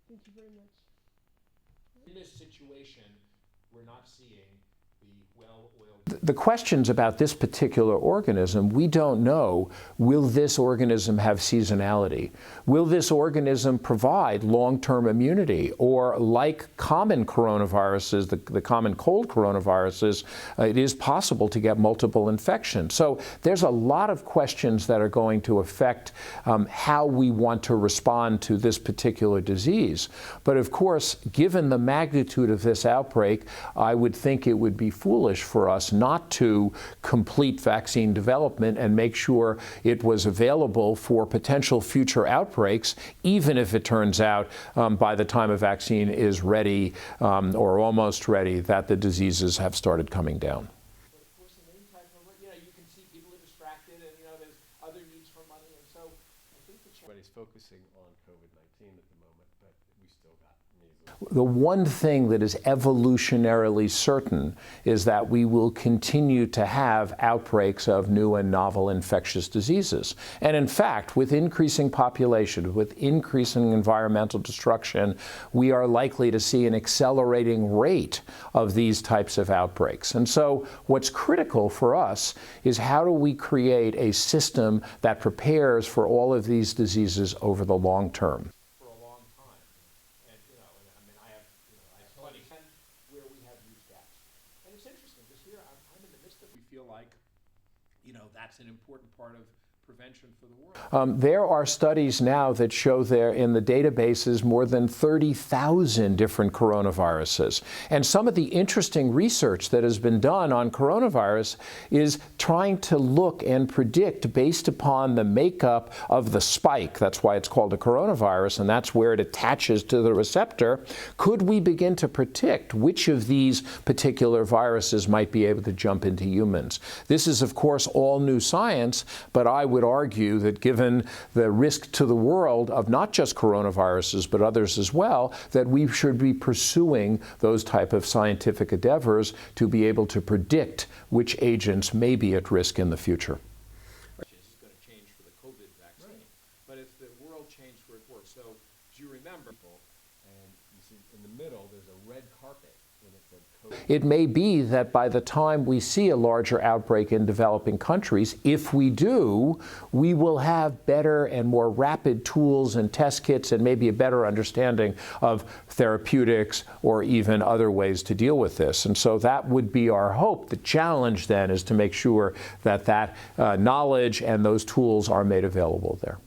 Thank you very much. In this situation, we're not seeing the questions about this particular organism, we don't know, will this organism have seasonality? Will this organism provide long-term immunity? Or like common coronaviruses, the common cold coronaviruses, it is possible to get multiple infections. So there's a lot of questions that are going to affect how we want to respond to this particular disease. But of course, given the magnitude of this outbreak, I would think it would be foolish for us not to complete vaccine development and make sure it was available for potential future outbreaks, even if it turns out by the time a vaccine is ready or almost ready that the diseases have started coming down. But of course, in any type of, you can see people are distracted and, there's other needs for money. And so I think everybody's focusing on COVID-19 at the moment, but we still got the one thing that is evolutionarily certain is that we will continue to have outbreaks of new and novel infectious diseases. And in fact, with increasing population, with increasing environmental destruction, we are likely to see an accelerating rate of these types of outbreaks. And so what's critical for us is how do we create a system that prepares for all of these diseases over the long term. That's an important part of prevention for the world. There are studies now that show there in the databases more than 30,000 different coronaviruses. And some of the interesting research that has been done on coronavirus is trying to look and predict based upon the makeup of the spike. That's why it's called a coronavirus, and that's where it attaches to the receptor. Could we begin to predict which of these particular viruses might be able to jump into humans? This is, of course, all new science, but I would argue that given the risk to the world of not just coronaviruses but others as well, that we should be pursuing those type of scientific endeavors to be able to predict which agents may be at risk in the future. This is going to change for the COVID vaccine, but if the world changed for it worse. So do you remember people, and you see in the middle there's a red carpet. It may be that by the time we see a larger outbreak in developing countries, if we do, we will have better and more rapid tools and test kits and maybe a better understanding of therapeutics or even other ways to deal with this. And so that would be our hope. The challenge then is to make sure that that knowledge and those tools are made available there.